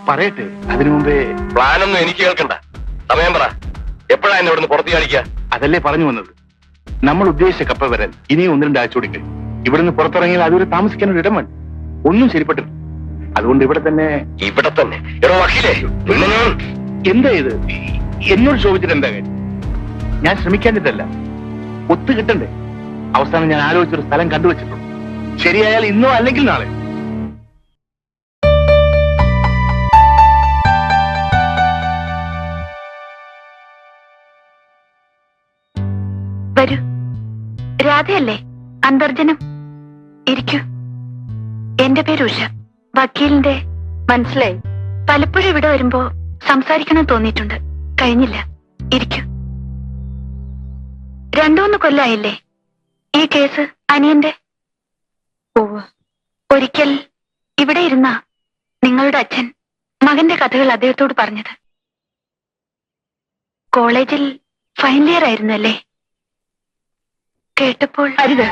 പറയട്ടെ, അതിനു മുമ്പേ പ്ലാനൊന്നും എനിക്ക് കേൾക്കണ്ട. സമയം പറ. എപ്പോഴാ എന്നെ ഇവിടുന്ന് പുറത്തു കാണിക്കുക? അതല്ലേ പറഞ്ഞു വന്നത്. നമ്മൾ ഉദ്ദേശിച്ച കപ്പൽ വരാൻ ഇനിയും 1-2 ആഴ്ച കൂടി കഴിയും. ഇവിടുന്ന് പുറത്തിറങ്ങിയാൽ അതുവരെ താമസിക്കാൻ ഒരു ഇടം വേണം. ഒന്നും ശരിപ്പെട്ടില്ല. അതുകൊണ്ട് ഇവിടെ തന്നെ. ഇവിടെ തന്നെ? എടോ വക്കീലേ, എന്താ ഇത്? എന്നോട് ചോദിച്ചിട്ട് എന്താ കാര്യം? ഞാൻ ശ്രമിക്കാഞ്ഞിട്ടല്ല, ഒത്തു കിട്ടണ്ടേ? അവസാനം ഞാൻ ആലോചിച്ചൊരു സ്ഥലം കണ്ടുവച്ചിട്ടുണ്ട്. ശരിയായാൽ ഇന്നോ അല്ലെങ്കിൽ നാളെ. വരൂ. രാധയല്ലേ? അന്തർജനം. ഇരിക്കൂ. എന്റെ പേര് ഉഷ. വക്കീലിന്റെ. മനസ്സിലായി. പലപ്പോഴും ഇവിടെ വരുമ്പോ സംസാരിക്കണം തോന്നിയിട്ടുണ്ട്. കഴിഞ്ഞില്ല. ഇരിക്കൂ. 2-3 കൊല്ലായില്ലേ ഈ കേസ് അനിയന്റെ? ഒരിക്കൽ ഇവിടെ ഇരുന്ന നിങ്ങളുടെ അച്ഛൻ മകന്റെ കഥകൾ അദ്ദേഹത്തോട് പറഞ്ഞത്. കോളേജിൽ ഫൈനൽ ഇയർ ആയിരുന്നല്ലേ? കേട്ടപ്പോൾ അരുത്,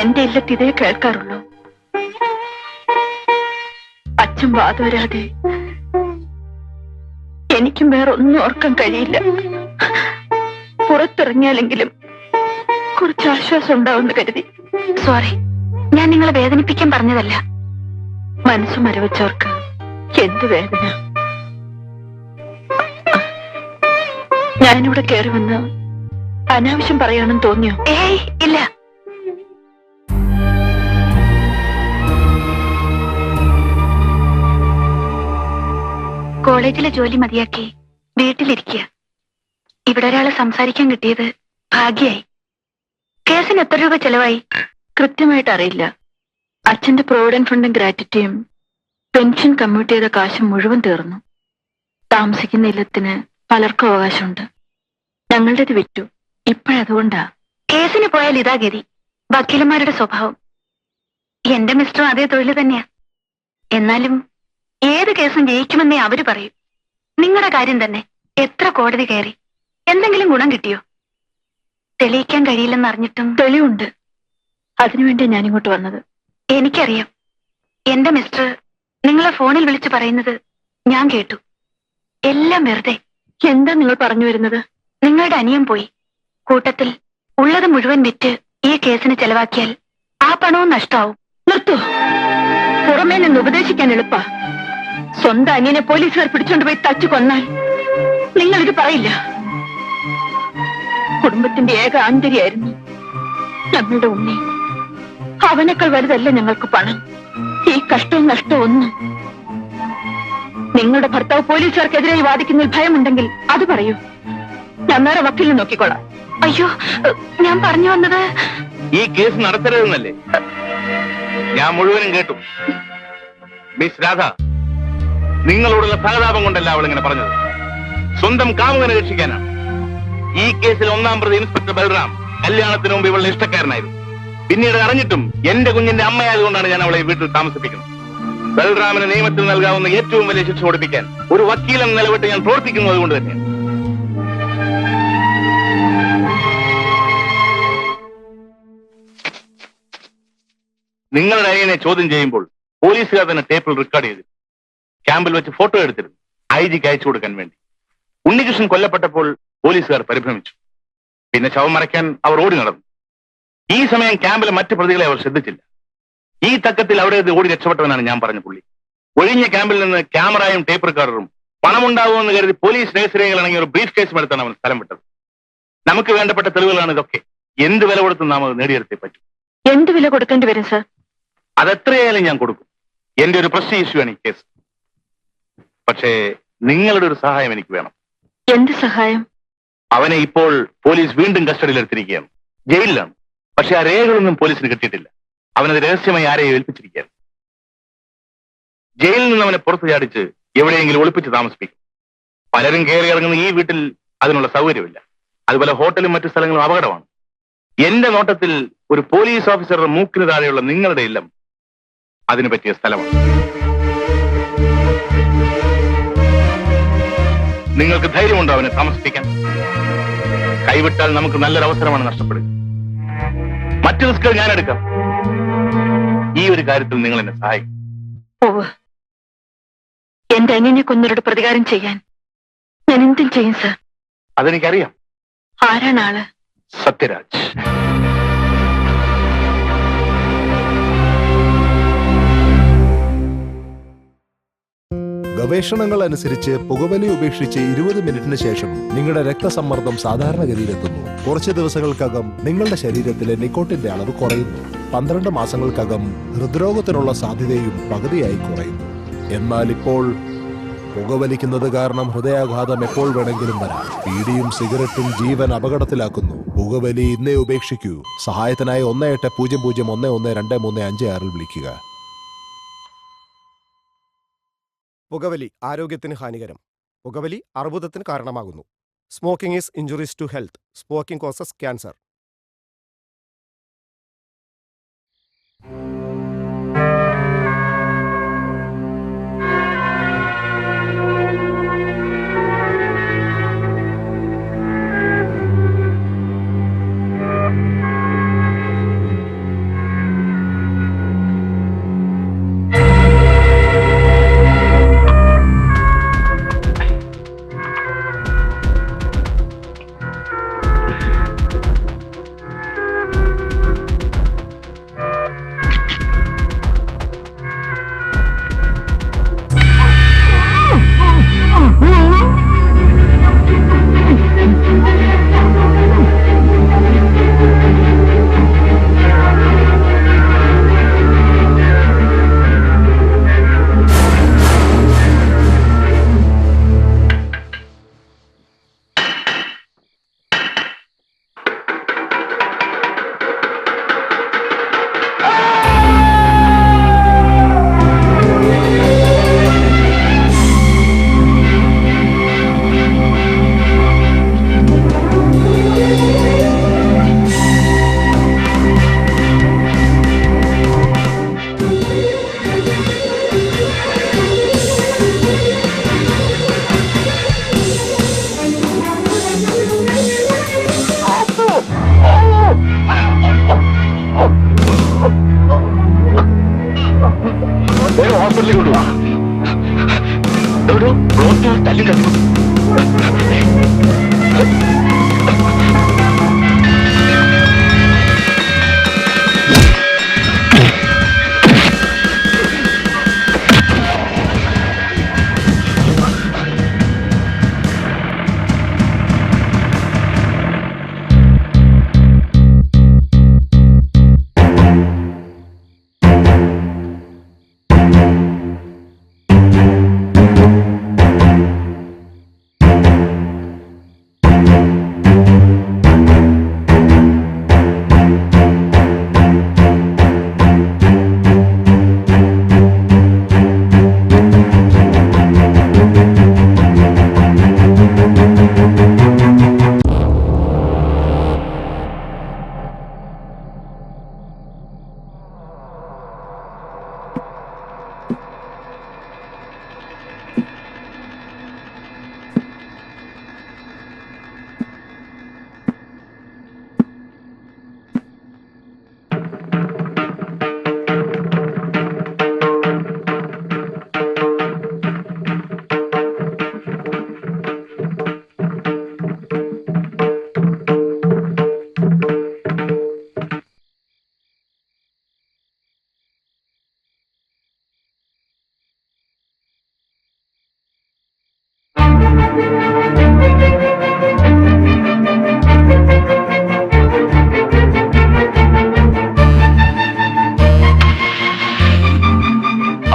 എന്റെ ഇല്ലത്ത് ഇതേ കേൾക്കാറുള്ളൂ. അച്ഛൻ വാതോരാതെ എനിക്കും വേറെ ഒന്നും ഓർക്കാൻ കഴിയില്ല. പുറത്തിറങ്ങിയാലെങ്കിലും കുറച്ച് ആശ്വാസം ഉണ്ടാവുമെന്ന് കരുതി. സോറി, ഞാൻ നിങ്ങളെ വേദനിപ്പിക്കാൻ പറഞ്ഞതല്ല. മനസ്സ് മരവച്ചവർക്ക് എന്ത് വേദന. ഞാനിവിടെ കയറി വന്ന് അനാവശ്യം പറയാണെന്ന് തോന്നിയോ? ഏയ് ഇല്ല. കോളേജിലെ ജോലി മതിയാക്കി വീട്ടിലിരിക്കുക. ഇവിടെ ഒരാളെ സംസാരിക്കാൻ കിട്ടിയത് ഭാഗ്യായി. കേസിന് എത്ര രൂപ ചെലവായി? കൃത്യമായിട്ട് അറിയില്ല. അച്ഛന്റെ പ്രൊവിഡന്റ് ഫണ്ടും ഗ്രാറ്റുറ്റിയും പെൻഷൻ കമ്മ്യൂട്ട് ചെയ്ത കാശും മുഴുവൻ തീർന്നു. താമസിക്കുന്ന ഇല്ലത്തിന് പലർക്കും അവകാശമുണ്ട്. ഞങ്ങളുടേത് വിറ്റു. ഇപ്പോഴതുകൊണ്ടാ. കേസിന് പോയാൽ ഇതാ ഗതി. വക്കീലന്മാരുടെ സ്വഭാവം. എന്റെ മിസ്റ്ററും അതേ തൊഴിൽ തന്നെയാ. എന്നാലും ഏത് കേസും ജയിക്കുമെന്നേ അവര് പറയൂ. നിങ്ങളുടെ കാര്യം തന്നെ. എത്ര കോടതി കയറി, എന്തെങ്കിലും ഗുണം കിട്ടിയോ? തെളിയിക്കാൻ കഴിയില്ലെന്ന് അറിഞ്ഞിട്ടും തെളിവുണ്ട്. അതിനുവേണ്ടി ഞാനിങ്ങോട്ട് വന്നത്. എനിക്കറിയാം. എന്റെ മിസ്റ്റർ നിങ്ങളെ ഫോണിൽ വിളിച്ചു പറയുന്നത് ഞാൻ കേട്ടു. എല്ലാം വെറുതെ. എന്താ നിങ്ങൾ പറഞ്ഞു വരുന്നത്? നിങ്ങളുടെ അനിയൻ പോയി. കൂട്ടത്തിൽ ഉള്ളത് മുഴുവൻ വിറ്റ് ഈ കേസിന് ചെലവാക്കിയാൽ ആ പണവും നഷ്ടാവും. നിർത്തൂ. പുറമേ നിന്ന് ഉപദേശിക്കാൻ എളുപ്പാ. സ്വന്തം അനിയനെ പോലീസുകാർ പിടിച്ചോണ്ട് പോയി തച്ചു കൊന്നാൽ നിങ്ങളിത് പറയില്ല. കുടുംബത്തിന്റെ ഏക ആന്തരിയായിരുന്നു ഞങ്ങളുടെ ഉണ്ണി. അവനേക്കാൾ വലുതല്ല ഞങ്ങൾക്ക് പണം, ഈ കഷ്ടവും നഷ്ടവും ഒന്നും. നിങ്ങളുടെ ഭർത്താവ് പോലീസുകാർക്കെതിരായി വാദിക്കുന്നതിൽ ഭയമുണ്ടെങ്കിൽ അത് പറയൂ. ഞാൻ വേറെ വക്കീലിനെ നോക്കിക്കോളാം. അയ്യോ, ഞാൻ പറഞ്ഞു വന്നത് ഈ കേസ് നടത്തരുതെന്നല്ലേ? ഞാൻ മുഴുവനും കേട്ടു. മിസ് രാധ, നിങ്ങളോടുള്ള സഹതാപം കൊണ്ടല്ല അവൾ ഇങ്ങനെ പറഞ്ഞത്. സ്വന്തം കാമുകനെ രക്ഷിക്കാനാണ്. ഈ കേസിൽ 1-ാം പ്രതി ഇൻസ്പെക്ടർ ബൽറാം കല്യാണത്തിന് മുമ്പ് ഇവളുടെ ഇഷ്ടക്കാരനായിരുന്നു. പിന്നീട് അറിഞ്ഞിട്ടും എന്റെ കുഞ്ഞിന്റെ അമ്മയായതുകൊണ്ടാണ് ഞാൻ അവളെ വീട്ടിൽ താമസിപ്പിക്കുന്നത്. ബൽറാമിന് നിയമത്തിൽ നൽകാവുന്ന ഏറ്റവും വലിയ ശിക്ഷ കൊടുപ്പിക്കാൻ ഒരു വക്കീലം നിലവിട്ട് ഞാൻ പ്രവർത്തിക്കുന്നത് അതുകൊണ്ട് തന്നെയാണ്. നിങ്ങളുടെ അനിയനെ ചോദ്യം ചെയ്യുമ്പോൾ പോലീസുകാർ തന്നെ ടേപ്പിൽ റെക്കോർഡ് ചെയ്തിരുന്നു. ക്യാമ്പിൽ വെച്ച് ഫോട്ടോ എടുത്തിരുന്നു, IG-ക്ക് അയച്ചു കൊടുക്കാൻ വേണ്ടി. ഉണ്ണികൃഷ്ണൻ കൊല്ലപ്പെട്ടപ്പോൾ പോലീസുകാർ പരിഭ്രമിച്ചു. പിന്നെ ശവം മറയ്ക്കാൻ അവർ ഓടി നടന്നു. ഈ സമയം ക്യാമ്പിലെ മറ്റ് പ്രതികളെ അവർ ശ്രദ്ധിച്ചില്ല. ഈ തക്കത്തിൽ അവിടെ ഓടി രക്ഷപ്പെട്ടവനാണ് ഞാൻ പറഞ്ഞ പുള്ളി. ഒഴിഞ്ഞ ക്യാമ്പിൽ നിന്ന് ക്യാമറയും ടേപ്പ് റെക്കോർഡറും പണമുണ്ടാവുമെന്ന് കരുതി പോലീസ് രഹസ്യരേഖകളാണെങ്കിൽ ഒരു ബ്രീഫ് കേസും എടുത്താണ് അവൻ സ്ഥലം വിട്ടത്. നമുക്ക് വേണ്ടപ്പെട്ട തെളിവുകളാണ് ഇതൊക്കെ. എന്ത് വില കൊടുത്തും നാം അത് നേടിയെടുത്തേ പറ്റും. എന്ത് വില കൊടുക്കേണ്ടി വരും സർ? അതെത്രയായാലും ഞാൻ കൊടുക്കും. എന്റെ ഒരു പ്രശ്ന ഇഷ്യൂ ആണ് ഈ കേസ്. പക്ഷേ നിങ്ങളുടെ ഒരു സഹായം എനിക്ക് വേണം. എന്ത് സഹായം? അവനെ ഇപ്പോൾ പോലീസ് വീണ്ടും കസ്റ്റഡിയിൽ എടുത്തിരിക്കുകയാണ്. ജയിലിലാണ്. പക്ഷെ ആ രേഖകളൊന്നും പോലീസിന് കിട്ടിയിട്ടില്ല. അവനത് രഹസ്യമായി ആരെയും ഏൽപ്പിച്ചിരിക്കുകയാണ്. ജയിലിൽ നിന്ന് അവനെ പുറത്തു ചാടിച്ച് എവിടെയെങ്കിലും ഒളിപ്പിച്ച് താമസിപ്പിക്കും. പലരും കയറി ഇറങ്ങുന്ന ഈ വീട്ടിൽ അതിനുള്ള സൗകര്യമില്ല. അതുപോലെ ഹോട്ടലും മറ്റു സ്ഥലങ്ങളും അപകടമാണ്. എന്റെ നോട്ടത്തിൽ ഒരു പോലീസ് ഓഫീസറുടെ മൂക്കിന് താഴെയുള്ള നിങ്ങളുടെ ഇല്ലം അതിനു പറ്റിയ സ്ഥലമാണ്. നിങ്ങൾക്ക് ധൈര്യമുണ്ടോ അവനെ താമസിപ്പിക്കാൻ? കൈവിട്ടാൽ നമുക്ക് നല്ലൊരു അവസരമാണ് നഷ്ടപ്പെടുക. മറ്റു റിസ്കുകൾ ഞാൻ എടുക്കാം. ഈ ഒരു കാര്യത്തിൽ നിങ്ങൾ എന്നെ സഹായിക്കും. എന്റെ അനിയനെ കൊന്നവരുടെ പ്രതികാരം ചെയ്യാൻ ഞാൻ എന്തും ചെയ്യും സർ. അതെനിക്കറിയാം. ആരാണ് ആള്? സത്യരാജ്. ഗവേഷണങ്ങൾ അനുസരിച്ച് പുകവലി ഉപേക്ഷിച്ച് 20 മിനിറ്റിന് ശേഷം നിങ്ങളുടെ രക്തസമ്മർദ്ദം സാധാരണഗതിയിലെത്തുന്നു. കുറച്ച് ദിവസങ്ങൾക്കകം നിങ്ങളുടെ ശരീരത്തിലെ നിക്കോട്ടിന്റെ അളവ് കുറയുന്നു. 12 മാസങ്ങൾക്കകം ഹൃദ്രോഗത്തിനുള്ള സാധ്യതയും പകുതിയായി കുറയുന്നു. എന്നാൽ ഇപ്പോൾ പുകവലിക്കുന്നത് കാരണം ഹൃദയാഘാതം എപ്പോൾ വേണമെങ്കിലും വരാം. ബീഡിയും സിഗരറ്റും ജീവൻ അപകടത്തിലാക്കുന്നു. പുകവലി ഇന്നേ ഉപേക്ഷിക്കൂ. സഹായത്തിനായി 1800112356 വിളിക്കുക. പുകവലി ആരോഗ്യത്തിന് ഹാനികരം. പുകവലി അർബുദത്തിന് കാരണമാകുന്നു. Smoking is injuries to health. Smoking causes cancer. ഹോസ്പിറ്റലിൽ കൊണ്ടുപോകാം. തല്ലി കണ്ടു.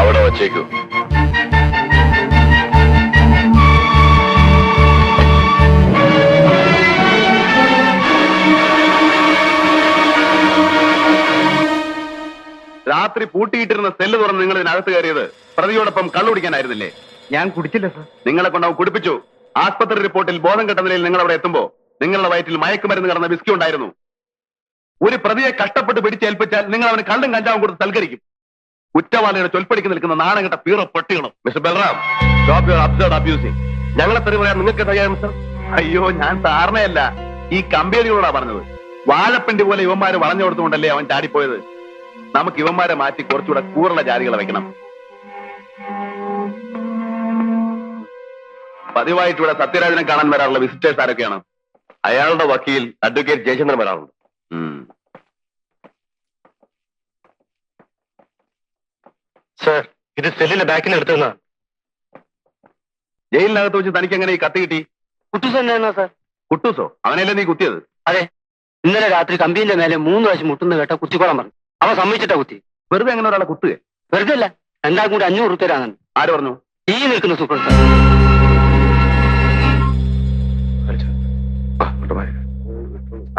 അവിടെ വച്ചേക്കൂ. രാത്രി പൂട്ടിയിട്ടിരുന്ന സെല്ല് തുറന്ന് നിങ്ങൾ ഇതിനകത്ത് കയറിയത് പ്രതിയോടൊപ്പം കള്ളുപിടിക്കാനായിരുന്നില്ലേ? ഞാൻ കുടിച്ചില്ല സർ. നിങ്ങളെ കൊണ്ട് അവൻ കുടിപ്പിച്ചു. ആസ്പത്രി റിപ്പോർട്ടിൽ ബോധം കെട്ട നിലയിൽ നിങ്ങൾ അവിടെ എത്തുമ്പോ നിങ്ങളുടെ വയറ്റിൽ മയക്കുമരുന്ന് കടന്ന വിസ്കി ഉണ്ടായിരുന്നു. ഒരു പ്രതിയെ കഷ്ടപ്പെട്ട് പിടിച്ചേൽപ്പിച്ചാൽ നിങ്ങൾ അവന് കള്ളും കഞ്ചാവും കൊടുത്ത് സൽക്കരിക്കും. കുറ്റവാളിയുടെ ചൊൽപ്പടിക്ക് നിൽക്കുന്ന നാണംകെട്ട പീറ പട്ടികളും. Mister Balram, stop your absurd abusing. ഞങ്ങളെ തെറി പറയാൻ നിങ്ങൾക്ക് കഴിയാം സർ. അയ്യോ, ഞാൻ സാറിനെയല്ല, ഈ കമ്പനികളോടാ പറഞ്ഞത്. വാഴപ്പിണ്ടി പോലെ ഇവന്മാര് വളഞ്ഞു കൊടുത്തുകൊണ്ടല്ലേ അവൻ ചാടിപ്പോയത്. നമുക്ക് ഇവന്മാരെ മാറ്റി കുറച്ചുകൂടെ കൂറുള്ള ജാതികളെ വെക്കണം. പതിവായിട്ട് ഇവിടെ സത്യരാജനെ കാണാൻ വരാറുള്ള വിസിറ്റേഴ്സ് ആരൊക്കെയാണ്? അയാളുടെ വക്കീൽ അഡ്വക്കേറ്റ് ജയചന്ദ്രൻ വരാറുണ്ട്. സർ, ഇത് സെല്ലിന്റെ ബാക്കിൽ എടുത്തുന്ന ജയിലിനകത്ത് വെച്ച് തനിക്ക് എങ്ങനെ ഈ കത്തി കിട്ടി? കുട്ടൂസ് തന്നെയാണോ സാർ? കുട്ടൂസോ? അവനല്ലേ നീ കുത്തിയത്? അതെ, ഇന്നലെ രാത്രി കമ്പീന്റെ മേലെ 3 പ്രാവശ്യം മുട്ടുന്ന കേട്ട കുത്തിക്കോളാൻ പറഞ്ഞു. അവൻ സമ്മതിച്ചിട്ടാ കുത്തി. വെറുതെ അങ്ങനെ ഒരാളെ കുത്തുക? വെറുതെ അല്ല, രണ്ടാൾക്കും കൂടി 500 രൂപ തരാന്നുണ്ട്. ആര് പറഞ്ഞു? ഈ നിൽക്കുന്ന സൂപ്പർ സാർ.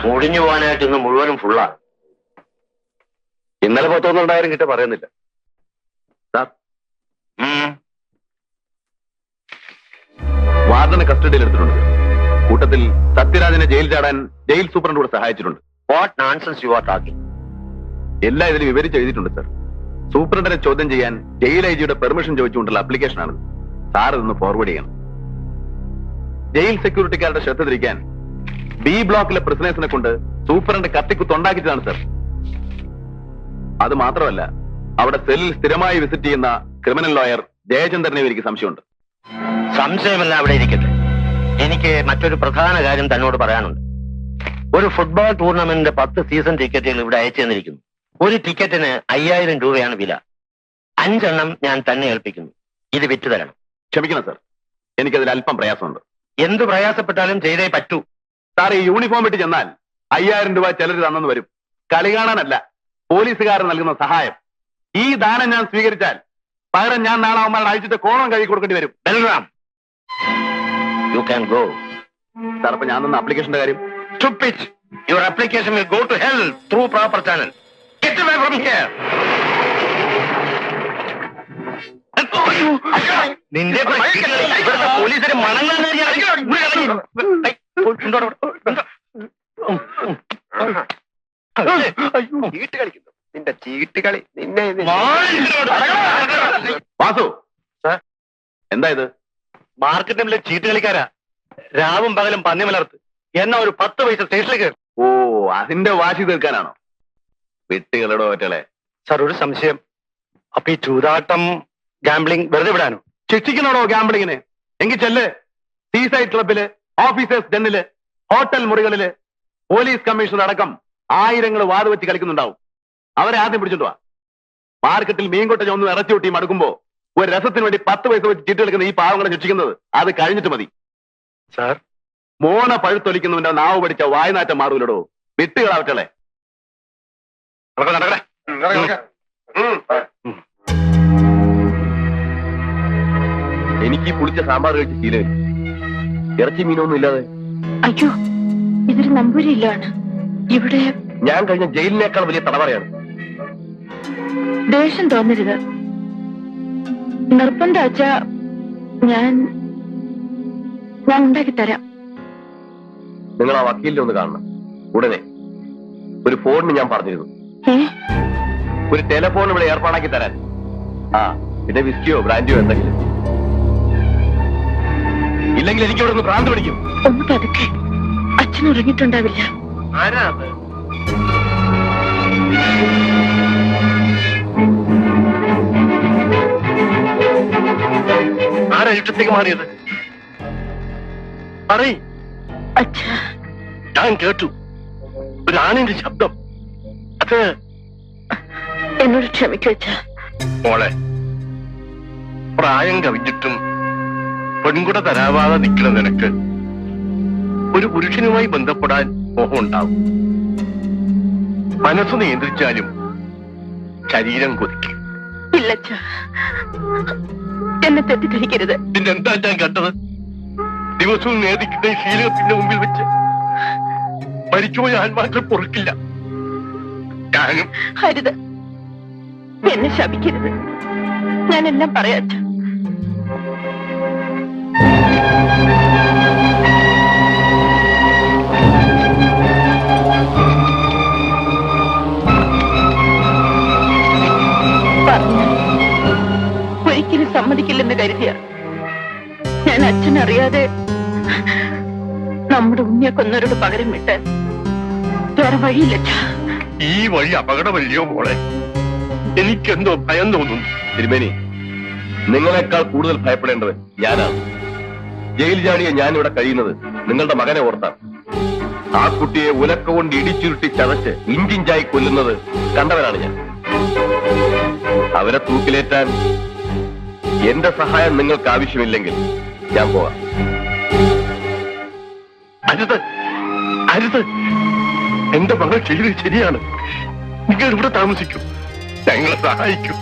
മുടിഞ്ഞു പോകാനായിട്ട് ഇന്ന് മുഴുവനും ഫുള്ളാ. ഇന്നലെ 1,100,000 കിட்ட പറയുന്നില്ല. സാർ, വാർഡനെ കസ്റ്റഡിയിൽ എടുത്തിട്ടുണ്ട്. കൂട്ടത്തിൽ സത്യരാജനെ ജയിൽ ചാടാൻ ജയിൽ സൂപ്രണ്ട് കൂടെ സഹായിച്ചിട്ടുണ്ട്. What nonsense you are talking? എല്ലാം ഇതിൽ വിവരിച്ച് എഴുതിയിട്ടുണ്ട് സർ. സൂപ്രണ്ടിനെ ചോദ്യം ചെയ്യാൻ ജയിൽ ഐ ജിയുടെ പെർമിഷൻ ചോദിച്ചുകൊണ്ടുള്ള ആപ്ലിക്കേഷനാണ്. സാർ ഇതൊന്ന് ഫോർവേഡ് ചെയ്യണം. ജയിൽ സെക്യൂരിറ്റിക്കാരുടെ ശ്രദ്ധ തിരിക്കാൻ ബി ബ്ലോക്കിലെ പ്രിസണേഴ്സിനെ കൊണ്ട് സൂപ്രണ്ട് കത്തിക്കുത്തുണ്ടാക്കിയതാണ് സർ. അത് മാത്രമല്ല, അവിടെ സെല്ലിൽ സ്ഥിരമായി വിസിറ്റ് ചെയ്യുന്ന ക്രിമിനൽ ലോയർ ജയചന്ദ്രനെ എനിക്ക് സംശയമുണ്ട്. സംശയമല്ല, അവിടെ ഇരിക്കട്ടെ. എനിക്ക് മറ്റൊരു പ്രധാന കാര്യം തന്നോട് പറയാനുണ്ട്. ഒരു ഫുട്ബോൾ ടൂർണമെന്റിന്റെ 10 സീസൺ ടിക്കറ്റുകൾ ഇവിടെ അയച്ചു തന്നിരിക്കുന്നു. ഒരു ടിക്കറ്റിന് 5000 രൂപയാണ് വില. 5 എണ്ണം ഞാൻ തന്നെ ഏൽപ്പിക്കുന്നു. ഇത് വിറ്റ് തരണം. ക്ഷമിക്കണം സർ, എനിക്കതിൽ അല്പം പ്രയാസമുണ്ട്. എന്ത് പ്രയാസപ്പെട്ടാലും ചെയ്തേ പറ്റൂ. സാർ, ഈ യൂണിഫോം ഇട്ട് ചെന്നാൽ 5000 രൂപ ചിലർ തന്നെന്ന് വരും. കളി കാണാനല്ല, പോലീസുകാർ നൽകുന്ന സഹായം. ഈ ദാനം ഞാൻ സ്വീകരിച്ചാൽ പകരം ഞാൻ നാളെ അവന്മാരുടെ അഴിച്ചിട്ട് കോണം കഴുകി കൊടുക്കേണ്ടി വരും. Balram, you can go. Sir, അപ്പൊ ഞാൻ തന്ന ആപ്ലിക്കേഷന്റെ കാര്യം? Stupid! Your application will go to hell through proper channel. Get away from here! നിന്റെ ഇവിടുത്തെ പോലീസിന് ചീട്ട് കളിക്കുന്നു. നിന്റെ ചീട്ട് കളി നിന്നെ വാസു, എന്താ ഇത്? മാർക്കറ്റിലെ ചീട്ട് കളിക്കാരാ. രാവും പകലും പന്നി മലർത്ത്. എന്നാ ഒരു 10 പൈസ സ്റ്റേഷനിൽ കയറി. ഓ, അതിന്റെ വാശി തീർക്കാനാണോ? വിട്ടുകളടോ ഒറ്റളെ. സാർ, ഒരു സംശയം. അപ്പൊ ഈ ചൂതാട്ടം, ഗാംബ്ലിംഗ് വെറുതെ വിടാനോ? ശിക്ഷിക്കണോടോ ഗാംബ്ലിങ്ങിന്? എങ്കിൽ ചെല്ല്. സീസൈഡ് ക്ലബില്, ഓഫീസേഴ്സ് ഡെന്നില്, ഹോട്ടൽ മുറികളില് പോലീസ് കമ്മീഷണർ അടക്കം 1000 വാത് വെച്ച് കളിക്കുന്നുണ്ടാവും. അവരെ ആദ്യം പിടിച്ചിട്ട് വാ. മാർക്കറ്റിൽ മീൻകൊട്ട ഒന്നും ഇറച്ചി കൂട്ടി മടുക്കുമ്പോ ഒരു രസത്തിന് വേണ്ടി 10 പൈസ വെച്ച് ചീട്ട് കളിക്കുന്ന ഈ പാവങ്ങളെ ശിക്ഷിക്കുന്നത് അത് കഴിഞ്ഞിട്ട് മതി. സാർ, മോണ പഴുത്തൊലിക്കുന്നവന്റെ നാവ് പഠിച്ച വായനാറ്റം മാറൂലടോ. വിട്ടുകളാവറ്റളെ. എനിക്ക് ഈ പുളിച്ച സാമ്പാർ കഴിച്ച് ശീലമില്ല. ഇറച്ചി മീനൊന്നും ഇല്ലാതെ. അയ്യോ, ഇതൊരു നമ്പൂരിയില്ലാണ്. ഇവിടെ ഞാൻ കഴിഞ്ഞ ജയിലിനേക്കാൾ വലിയ തടവറയാണ്. ദേഷ്യം തോന്നരുത്. നിർബന്ധം വെച്ചാ ഞാൻ ഉണ്ടാക്കി തരാം. നിങ്ങൾ ആ വക്കീലിനെ ഒന്ന് കാണണം ഉടനെ. ഒരു ഫോണിന് ഞാൻ പറഞ്ഞിരുന്നു. ഒരു ടെലിഫോൺ ഇവിടെ ഏർപ്പാടാക്കി തരാൻ. പിന്നെ വിസ്കിയോ ബ്രാൻഡിയോ എന്തെങ്കിലും. ഇല്ലെങ്കിൽ എനിക്ക് ഇവിടെ നിന്ന് ഭ്രാന്ത് പിടിക്കും. ഒന്ന് പതുക്കെ. അച്ഛൻ ഉറങ്ങിയിട്ടുണ്ടാവില്ല. ആരാ അത്? ആരാ ഇഷ്ടത്തേക്ക് മാറിയത്? പറയ്. അച്ഛാ, ഞാൻ കേട്ടു ഒരു ആണിന്റെ ശബ്ദം. അത് എന്നോട് ക്ഷമിക്കച്ച. മോളെ, പ്രായം കവിഞ്ഞിട്ടും പെൺകുട തരാവാതെ നിൽക്കുന്ന നിനക്ക് ഒരു പുരുഷനുമായി ബന്ധപ്പെടാൻ മോഹം ഉണ്ടാവും. മനസ്സ് നിയന്ത്രിച്ചാലും ശരീരം കൊതിക്കും. ഇല്ലച്ച, എന്നെ തെറ്റിദ്ധരിക്കരുത്. പിന്നെന്താ ഞാൻ കണ്ടത്? ദിവസവും നേദിക്കുന്ന ഈ ശീലത്തിന്റെ മുമ്പിൽ വെച്ച് മരിച്ചുപോയ ആത്മാക്കൾ പൊറുക്കില്ല. ഞാനും ഹരിത, എന്നെ ശപിക്കരുത്. ഞാനെല്ലാം പറയാച്ച. ഒരിക്കലും സമ്മതിക്കില്ലെന്ന് കരുതിയ ഞാൻ അച്ഛനറിയാതെ നമ്മുടെ ഉണ്ണിയെ കൊന്നവരോട് പകരം വിട്ട് വേറെ വഴിയില്ല. ഈ വഴി അപകടമല്ലയോ മോളെ? എനിക്കെന്തോ ഭയം തോന്നുന്നു. തിരുമേനി, നിങ്ങളെക്കാൾ കൂടുതൽ ഭയപ്പെടേണ്ടവൻ ഞാനാണ്. ജയിൽ ചാടിയ ഞാൻ ഇവിടെ കഴിയുന്നത് നിങ്ങളുടെ മകനെ ഓർത്താണ്. ആ കുട്ടിയെ ഉലക്ക കൊണ്ട് ഇടിച്ചുരുട്ടി ചതച്ച് ഇഞ്ചിഞ്ചായി കൊല്ലുന്നത് കണ്ടവനാണ് ഞാൻ. അവരെ തൂക്കിലേറ്റാൻ എന്റെ സഹായം നിങ്ങൾക്ക് ആവശ്യമില്ലെങ്കിൽ ഞാൻ പോവാം. അരുത്, അരുത്. എന്റെ മകൾ ചെയ്തത് ശരിയാണ്. നിങ്ങൾ ഇവിടെ താമസിക്കൂ, ഞങ്ങളെ സഹായിക്കൂ.